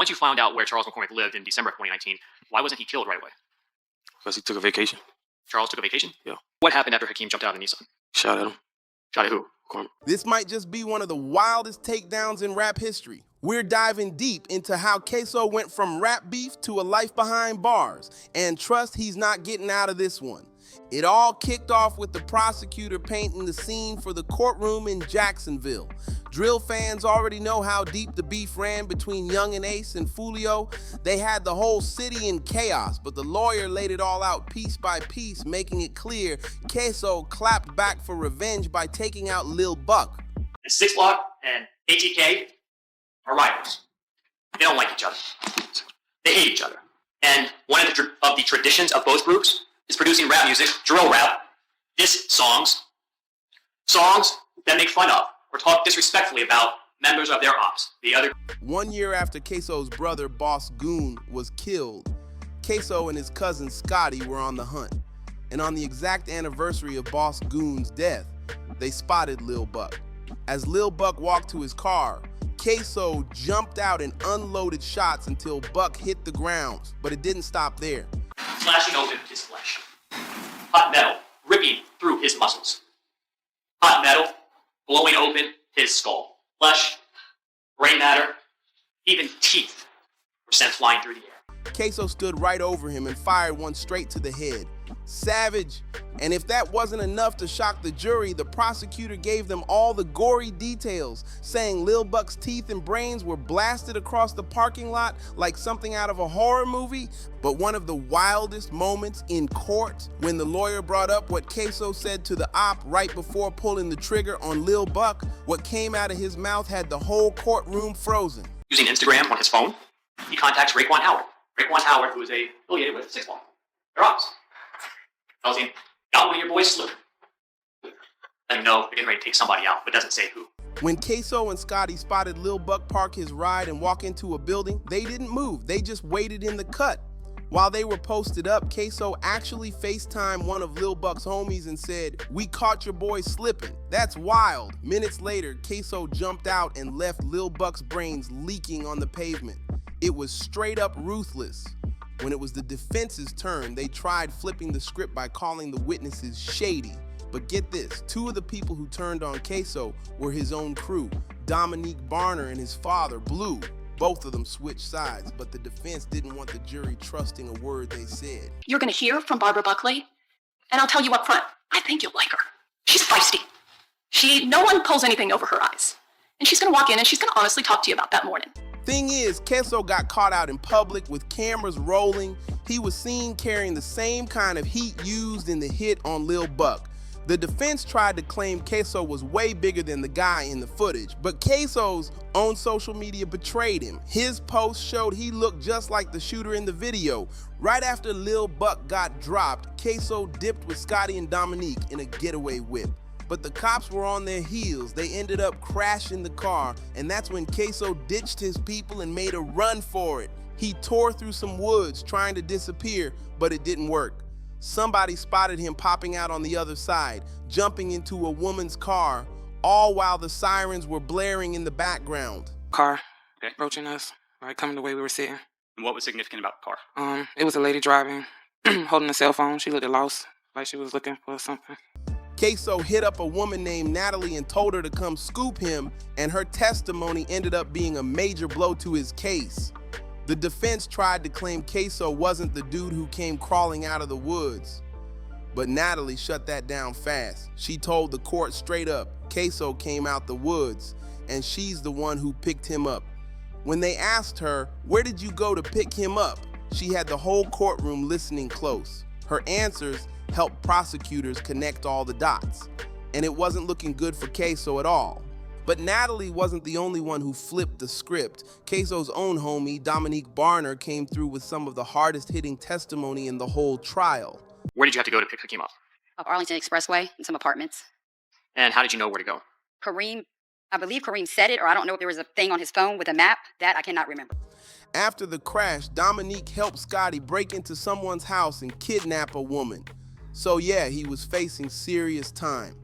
Once you found out where Charles McCormick lived in December of 2019, why wasn't he killed right away? Because he took a vacation. Charles took a vacation? Yeah. What happened after Hakeem jumped out of the Nissan? Shot at him. Shot at who? This might just be one of the wildest takedowns in rap history. We're diving deep into how Ksoo went from rap beef to a life behind bars, and trust he's not getting out of this one. It all kicked off with the prosecutor painting the scene for the courtroom in Jacksonville. Drill fans already know how deep the beef ran between Young and Ace and Fulio. They had the whole city in chaos, but the lawyer laid it all out piece by piece, making it clear Ksoo clapped back for revenge by taking out Lil Buck. And 6 Block and ATK are rivals. They don't like each other. They hate each other. And one of the traditions of both groups is producing rap music, drill rap, diss songs that make fun of or talk disrespectfully about members of their ops. 1 year after Ksoo's brother, Boss Goon, was killed, Ksoo and his cousin Scotty were on the hunt. And on the exact anniversary of Boss Goon's death, they spotted Lil Buck. As Lil Buck walked to his car, Ksoo jumped out and unloaded shots until Buck hit the ground, but it didn't stop there. Slashing open his flesh. Hot metal ripping through his muscles. Hot metal blowing open his skull. Flesh, brain matter, even teeth were sent flying through the air. Ksoo stood right over him and fired one straight to the head. Savage. And if that wasn't enough to shock the jury, the prosecutor gave them all the gory details, saying Lil Buck's teeth and brains were blasted across the parking lot like something out of a horror movie. But one of the wildest moments in court, when the lawyer brought up what Ksoo said to the op right before pulling the trigger on Lil Buck, what came out of his mouth had the whole courtroom frozen. Using Instagram on his phone, he contacts Raekwon Howard. Raekwon Howard, who is affiliated with 6 Block. They're ops. Tells him, got one of your boys slipping. Let him know they're getting ready to take somebody out, but doesn't say who. When Ksoo and Scotty spotted Lil Buck park his ride and walk into a building, they didn't move. They just waited in the cut. While they were posted up, Ksoo actually FaceTimed one of Lil Buck's homies and said, "We caught your boy slipping." That's wild. Minutes later, Ksoo jumped out and left Lil Buck's brains leaking on the pavement. It was straight up ruthless. When it was the defense's turn, they tried flipping the script by calling the witnesses shady. But get this, 2 of the people who turned on Ksoo were his own crew, Dominique Barner and his father, Blue. Both of them switched sides, but the defense didn't want the jury trusting a word they said. You're gonna hear from Barbara Buckley, and I'll tell you up front, I think you'll like her. She's feisty. No one pulls anything over her eyes. And she's gonna walk in and she's gonna honestly talk to you about that morning. Thing is, Ksoo got caught out in public with cameras rolling. He was seen carrying the same kind of heat used in the hit on Lil Buck. The defense tried to claim Ksoo was way bigger than the guy in the footage, but Ksoo's own social media betrayed him. His post showed he looked just like the shooter in the video. Right after Lil Buck got dropped, Ksoo dipped with Scotty and Dominique in a getaway whip. But the cops were on their heels. They ended up crashing the car, and that's when Ksoo ditched his people and made a run for it. He tore through some woods trying to disappear, but it didn't work. Somebody spotted him popping out on the other side, jumping into a woman's car, all while the sirens were blaring in the background. Car approaching us, right, coming the way we were sitting. And what was significant about the car? It was a lady driving, holding a cell phone. She looked lost, like she was looking for something. Ksoo hit up a woman named Natalie and told her to come scoop him, and her testimony ended up being a major blow to his case. The defense tried to claim Ksoo wasn't the dude who came crawling out of the woods, but Natalie shut that down fast. She told the court straight up, Ksoo came out the woods, and she's the one who picked him up. When they asked her, "Where did you go to pick him up?" she had the whole courtroom listening close. Her answers helped prosecutors connect all the dots, and it wasn't looking good for Ksoo at all. But Natalie wasn't the only one who flipped the script. Ksoo's own homie, Dominique Barner, came through with some of the hardest-hitting testimony in the whole trial. Where did you have to go to pick Hakeem up? Up Arlington Expressway in some apartments. And how did you know where to go? I believe Kareem said it, or I don't know if there was a thing on his phone with a map. That I cannot remember. After the crash, Dominique helped Scotty break into someone's house and kidnap a woman. So yeah, he was facing serious time.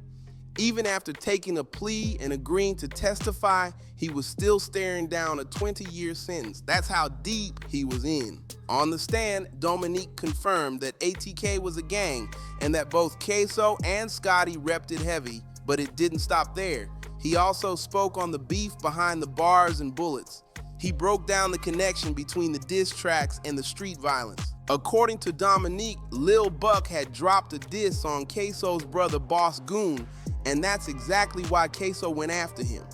Even after taking a plea and agreeing to testify, he was still staring down a 20-year sentence. That's how deep he was in. On the stand, Dominique confirmed that ATK was a gang and that both Ksoo and Scotty repped it heavy, but it didn't stop there. He also spoke on the beef behind the bars and bullets. He broke down the connection between the diss tracks and the street violence. According to Dominique, Lil Buck had dropped a diss on Ksoo's brother Boss Goon, and that's exactly why Ksoo went after him.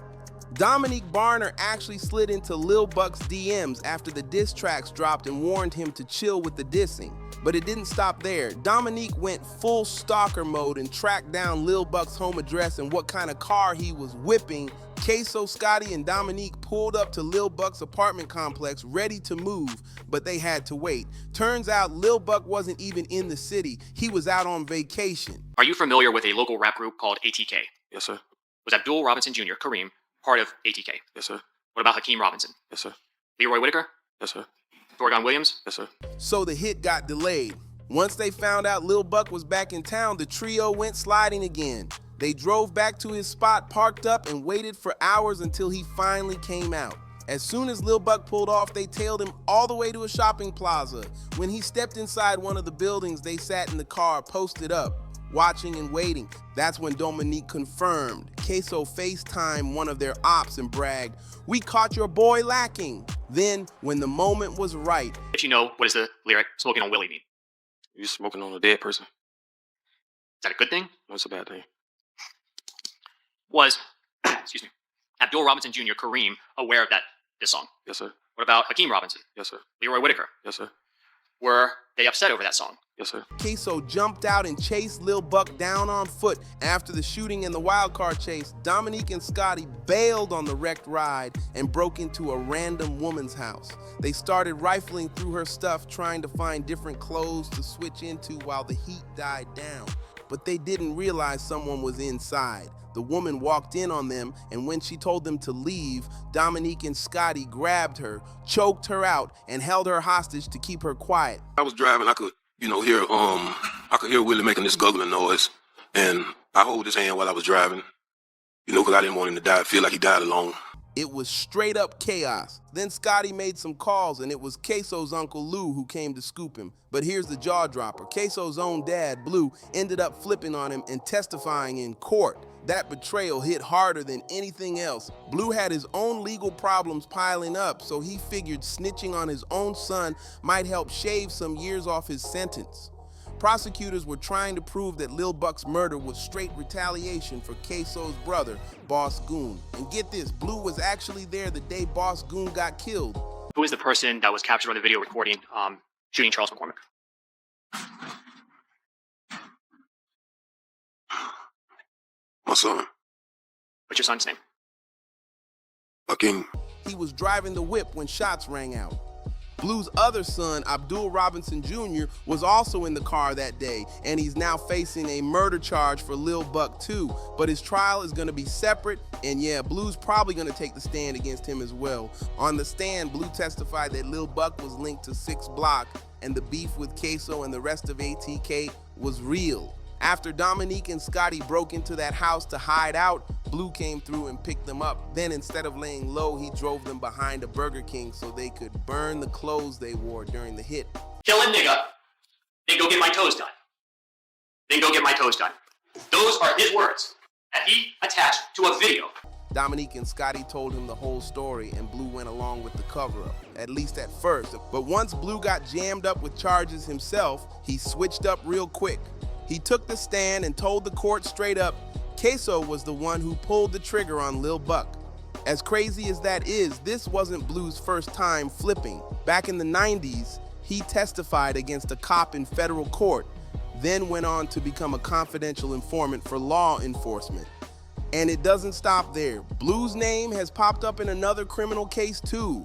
Dominique Barner actually slid into Lil Buck's DMs after the diss tracks dropped and warned him to chill with the dissing. But it didn't stop there. Dominique went full stalker mode and tracked down Lil Buck's home address and what kind of car he was whipping. Ksoo, Scotty, and Dominique pulled up to Lil Buck's apartment complex ready to move, but they had to wait. Turns out Lil Buck wasn't even in the city. He was out on vacation. Are you familiar with a local rap group called ATK? Yes, sir. Was Abdul Robinson Jr., Kareem, part of ATK? Yes, sir. What about Hakeem Robinson? Yes, sir. Leroy Whitaker? Yes, sir. Thorgon Williams? Yes, sir. So the hit got delayed. Once they found out Lil Buck was back in town, the trio went sliding again. They drove back to his spot, parked up, and waited for hours until he finally came out. As soon as Lil Buck pulled off, they tailed him all the way to a shopping plaza. When he stepped inside one of the buildings, they sat in the car, posted up, watching and waiting. That's when Dominique confirmed. Ksoo FaceTimed one of their ops and bragged, "We caught your boy lacking." Then, when the moment was right, If you know, what does the lyric "smoking on Willie" mean? You smoking on a dead person? Is that a good thing? That's a bad thing. Was, excuse me, Abdul Robinson Jr., Kareem, aware of this song? Yes, sir. What about Hakeem Robinson? Yes, sir. Leroy Whitaker? Yes, sir. Were they upset over that song? Yes, sir. Ksoo jumped out and chased Lil Buck down on foot. After the shooting and the wild card chase, Dominique and Scotty bailed on the wrecked ride and broke into a random woman's house. They started rifling through her stuff, trying to find different clothes to switch into while the heat died down. But they didn't realize someone was inside. The woman walked in on them, and when she told them to leave, Dominique and Scotty grabbed her, choked her out, and held her hostage to keep her quiet. I was driving, I could hear Willie making this guggling noise, and I hold his hand while I was driving, because I didn't want him to die, feel like he died alone. It was straight up chaos. Then Scotty made some calls, and it was Ksoo's Uncle Lou who came to scoop him. But here's the jaw dropper. Ksoo's own dad, Blue, ended up flipping on him and testifying in court. That betrayal hit harder than anything else. Blue had his own legal problems piling up, so he figured snitching on his own son might help shave some years off his sentence. Prosecutors were trying to prove that Lil Buck's murder was straight retaliation for Ksoo's brother, Boss Goon. And get this, Blue was actually there the day Boss Goon got killed. Who is the person that was captured on the video recording shooting Charles McCormick? My son, What's your son's name? Hakeem. He was driving the whip when shots rang out. Blue's other son, Abdul Robinson Jr., was also in the car that day, and he's now facing a murder charge for Lil Buck too. But his trial is gonna be separate, and yeah, Blue's probably gonna take the stand against him as well. On the stand, Blue testified that Lil Buck was linked to 6 Block, and the beef with Ksoo and the rest of ATK was real. After Dominique and Scotty broke into that house to hide out, Blue came through and picked them up. Then instead of laying low, he drove them behind a Burger King so they could burn the clothes they wore during the hit. Kill a nigga, then go get my toes done. Then go get my toes done. Those are his words that he attached to a video. Dominique and Scotty told him the whole story, and Blue went along with the cover-up, at least at first. But once Blue got jammed up with charges himself, he switched up real quick. He took the stand and told the court straight up, Ksoo was the one who pulled the trigger on Lil Buck. As crazy as that is, this wasn't Blue's first time flipping. Back in the 90s, he testified against a cop in federal court, then went on to become a confidential informant for law enforcement. And it doesn't stop there. Blue's name has popped up in another criminal case too.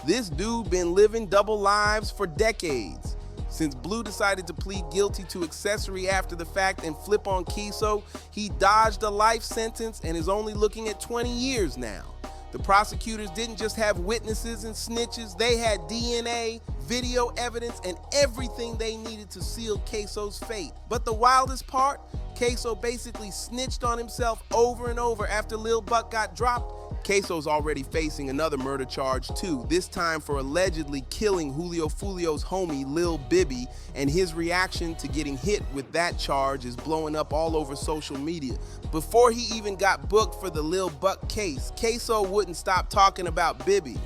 This dude been living double lives for decades. Since Blue decided to plead guilty to accessory after the fact and flip on Ksoo, he dodged a life sentence and is only looking at 20 years now. The prosecutors didn't just have witnesses and snitches, they had DNA, video evidence, and everything they needed to seal Ksoo's fate. But the wildest part, Ksoo basically snitched on himself over and over after Lil Buck got dropped. Ksoo's already facing another murder charge too, this time for allegedly killing Julio Fulio's homie Lil Bibby, and his reaction to getting hit with that charge is blowing up all over social media. Before he even got booked for the Lil Buck case, Ksoo wouldn't stop talking about Bibby.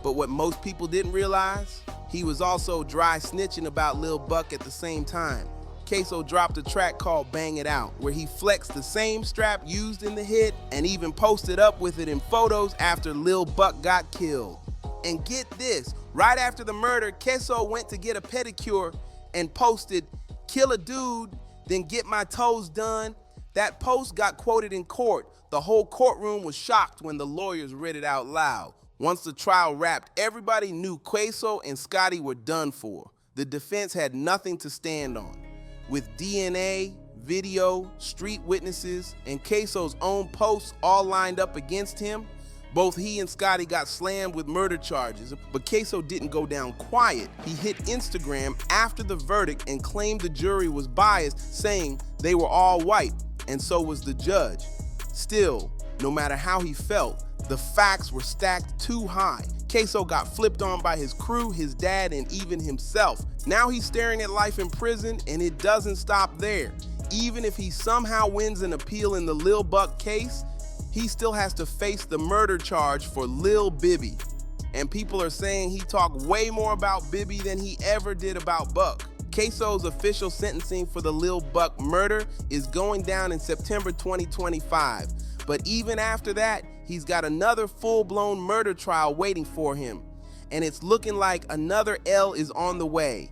But what most people didn't realize, he was also dry snitching about Lil Buck at the same time. Ksoo dropped a track called Bang It Out, where he flexed the same strap used in the hit and even posted up with it in photos after Lil Buck got killed. And get this, right after the murder, Ksoo went to get a pedicure and posted, "Kill a dude, then get my toes done." That post got quoted in court. The whole courtroom was shocked when the lawyers read it out loud. Once the trial wrapped, everybody knew Ksoo and Scotty were done for. The defense had nothing to stand on. With DNA, video, street witnesses, and Ksoo's own posts all lined up against him, both he and Scotty got slammed with murder charges. But Ksoo didn't go down quiet. He hit Instagram after the verdict and claimed the jury was biased, saying they were all white, and so was the judge. Still, no matter how he felt, the facts were stacked too high. Ksoo got flipped on by his crew, his dad, and even himself. Now he's staring at life in prison, and it doesn't stop there. Even if he somehow wins an appeal in the Lil Buck case, he still has to face the murder charge for Lil Bibby. And people are saying he talked way more about Bibby than he ever did about Buck. Ksoo's official sentencing for the Lil Buck murder is going down in September 2025. But even after that, he's got another full-blown murder trial waiting for him. And it's looking like another L is on the way.